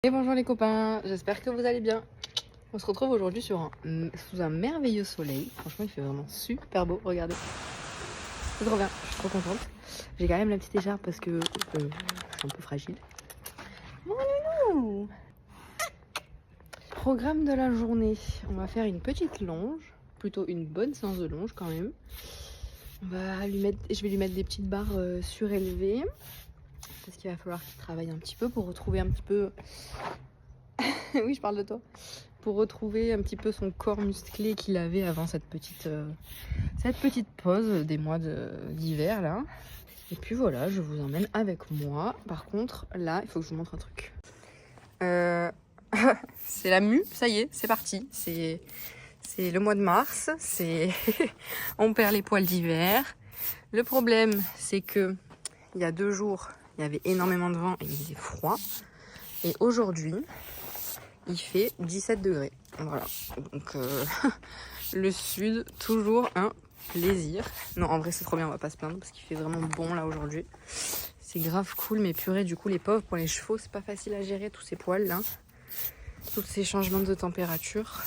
Et bonjour les copains, j'espère que vous allez bien. On se retrouve aujourd'hui sous un merveilleux soleil. Franchement, il fait vraiment super beau, regardez. C'est trop bien, je suis trop contente. J'ai quand même la petite écharpe parce que je suis un peu fragile. Mon nounou. Programme de la journée. On va faire une petite longe, plutôt une bonne séance de longe quand même. Je vais lui mettre des petites barres surélevées. Parce qu'il va falloir qu'il travaille un petit peu pour retrouver un petit peu... oui, je parle de toi. Pour retrouver un petit peu son corps musclé qu'il avait avant cette petite pause des mois d'hiver là. Et puis voilà, je vous emmène avec moi. Par contre, là, il faut que je vous montre un truc. C'est la mue, ça y est, c'est parti. C'est le mois de mars, on perd les poils d'hiver. Le problème, c'est que il y a 2 jours, il y avait énormément de vent et il faisait froid. Et aujourd'hui, il fait 17 degrés. Voilà. Donc, le sud, toujours un plaisir. Non, en vrai, c'est trop bien, on va pas se plaindre parce qu'il fait vraiment bon là aujourd'hui. C'est grave cool, mais purée, du coup, les pauvres, pour les chevaux, c'est pas facile à gérer tous ces poils là. Tous ces changements de température.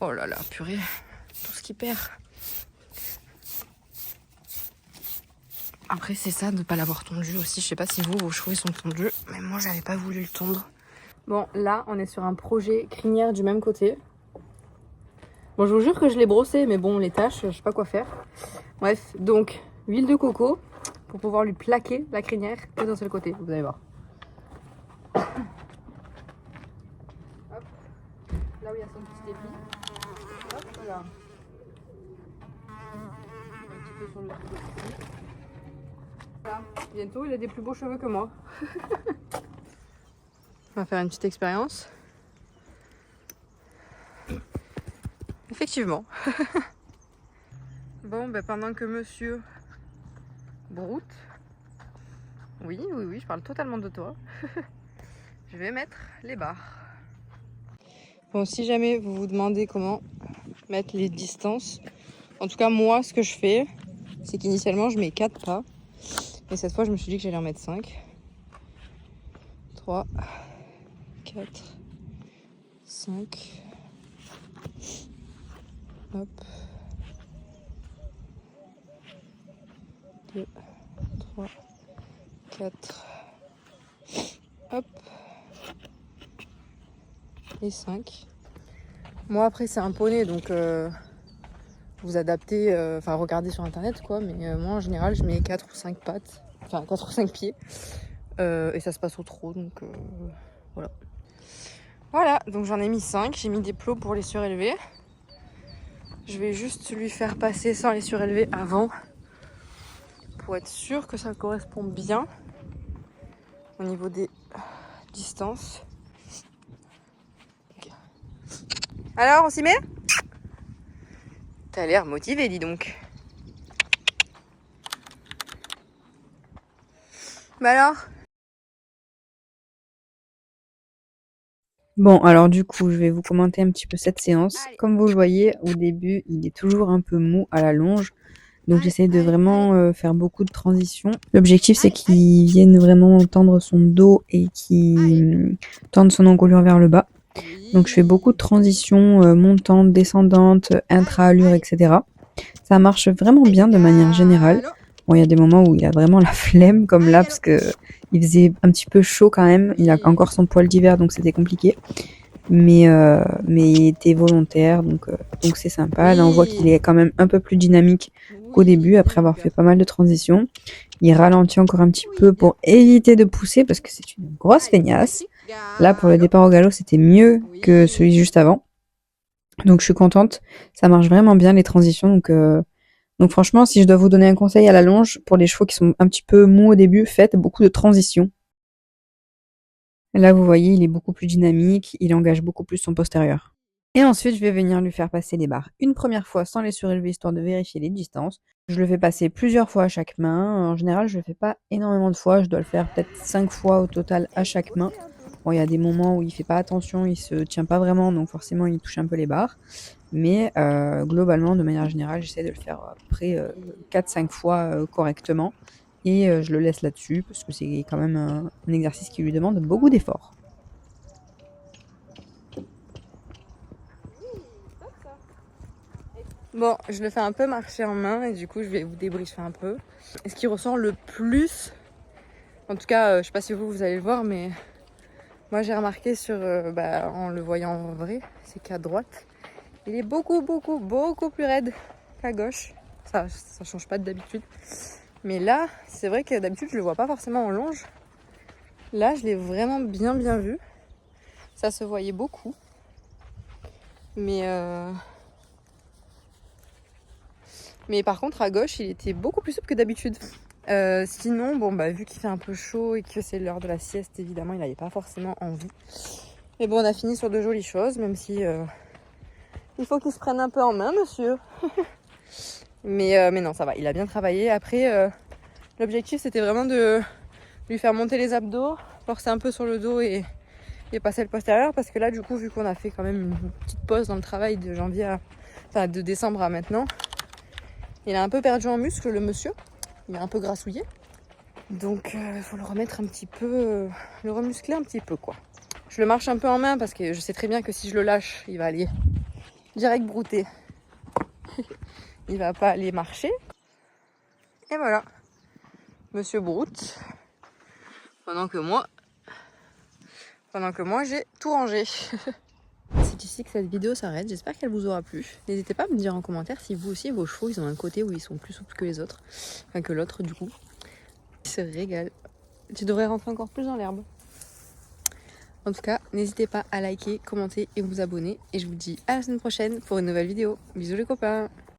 Oh là là, purée, tout ce qui perd. Après, c'est ça de ne pas l'avoir tondu aussi. Je sais pas si vos chevaux ils sont tondus, mais moi, j'avais pas voulu le tondre. Bon, là, on est sur un projet crinière du même côté. Bon, je vous jure que je l'ai brossé, mais bon, les taches, je sais pas quoi faire. Bref, donc, huile de coco pour pouvoir lui plaquer la crinière que d'un seul côté. Vous allez voir. Hop. Là où il y a son petit épi. Hop, voilà. Un petit peu sur le dessus. Voilà. Bientôt, il a des plus beaux cheveux que moi. On va faire une petite expérience. Effectivement. Bon, ben pendant que monsieur broute, oui, je parle totalement de toi, je vais mettre les barres. Bon, si jamais vous vous demandez comment mettre les distances, en tout cas moi, ce que je fais, c'est qu'initialement, je mets 4 pas. Et cette fois, je me suis dit que j'allais en mettre 5. 3, 4, 5. Hop. 2, 3, 4. Hop. Et 5. Moi, après, c'est un poney, donc vous adaptez, enfin, regardez sur internet, quoi. Mais moi, en général, je mets 4 ou 5 pattes, enfin, 4 ou 5 pieds. Et ça se passe au trot, donc voilà. Voilà, donc j'en ai mis 5. J'ai mis des plots pour les surélever. Je vais juste lui faire passer sans les surélever avant pour être sûr que ça correspond bien au niveau des distances. Okay. Alors, on s'y met? T'as l'air motivé, dis donc. Bah alors? Bon, alors du coup, je vais vous commenter un petit peu cette séance. Comme vous le voyez, au début, il est toujours un peu mou à la longe. Donc j'essaie de vraiment faire beaucoup de transitions. L'objectif, c'est qu'il vienne vraiment tendre son dos et qu'il tende son encolure vers le bas. Donc je fais beaucoup de transitions montantes, descendantes, intra-allure, etc. Ça marche vraiment bien de manière générale. Bon, il y a des moments où il a vraiment la flemme, comme là, parce que il faisait un petit peu chaud quand même. Il a encore son poil d'hiver, donc c'était compliqué. Mais il était volontaire, donc c'est sympa. Là, on voit qu'il est quand même un peu plus dynamique qu'au début, après avoir fait pas mal de transitions. Il ralentit encore un petit peu pour éviter de pousser, parce que c'est une grosse feignasse. Là, pour le départ au galop, c'était mieux que celui juste avant. Donc je suis contente. Ça marche vraiment bien, les transitions. Donc franchement, si je dois vous donner un conseil à la longe, pour les chevaux qui sont un petit peu mous au début, faites beaucoup de transitions. Là, vous voyez, il est beaucoup plus dynamique, il engage beaucoup plus son postérieur. Et ensuite, je vais venir lui faire passer les barres une première fois sans les surélever, histoire de vérifier les distances. Je le fais passer plusieurs fois à chaque main. En général, je le fais pas énormément de fois. Je dois le faire peut-être 5 fois au total à chaque main. Bon, il y a des moments où il fait pas attention, il se tient pas vraiment, donc forcément, il touche un peu les barres. Mais globalement, de manière générale, j'essaie de le faire à peu près 4-5 fois correctement. Et je le laisse là-dessus parce que c'est quand même un exercice qui lui demande beaucoup d'efforts. Bon, je le fais un peu marcher en main et du coup je vais vous débriefer un peu. Et ce qui ressort le plus, en tout cas je sais pas si vous allez le voir, mais moi j'ai remarqué en le voyant en vrai, c'est qu'à droite, il est beaucoup plus raide qu'à gauche. Ça change pas d'habitude. Mais là, c'est vrai que d'habitude je le vois pas forcément en longe. Là je l'ai vraiment bien vu. Ça se voyait beaucoup. Mais par contre à gauche il était beaucoup plus souple que d'habitude. Sinon vu qu'il fait un peu chaud et que c'est l'heure de la sieste, évidemment il n'avait pas forcément envie. Mais bon, on a fini sur de jolies choses, même si il faut qu'il se prenne un peu en main, monsieur. mais non, ça va, il a bien travaillé. Après l'objectif c'était vraiment de lui faire monter les abdos, forcer un peu sur le dos et passer le postérieur, parce que là du coup vu qu'on a fait quand même une petite pause dans le travail de décembre à maintenant, il a un peu perdu en muscle, le monsieur. Il est un peu grassouillé. Donc il faut le remettre un petit peu, le remuscler un petit peu quoi. Je le marche un peu en main parce que je sais très bien que si je le lâche, il va aller direct brouter. Il va pas aller marcher. Et voilà. Monsieur broute. Pendant que moi j'ai tout rangé. C'est ici que cette vidéo s'arrête. J'espère qu'elle vous aura plu. N'hésitez pas à me dire en commentaire si vous aussi vos chevaux ils ont un côté où ils sont plus souples que les autres. Enfin que l'autre du coup. Ils se régalent. Tu devrais rentrer encore plus dans l'herbe. En tout cas, n'hésitez pas à liker, commenter et vous abonner. Et je vous dis à la semaine prochaine pour une nouvelle vidéo. Bisous les copains!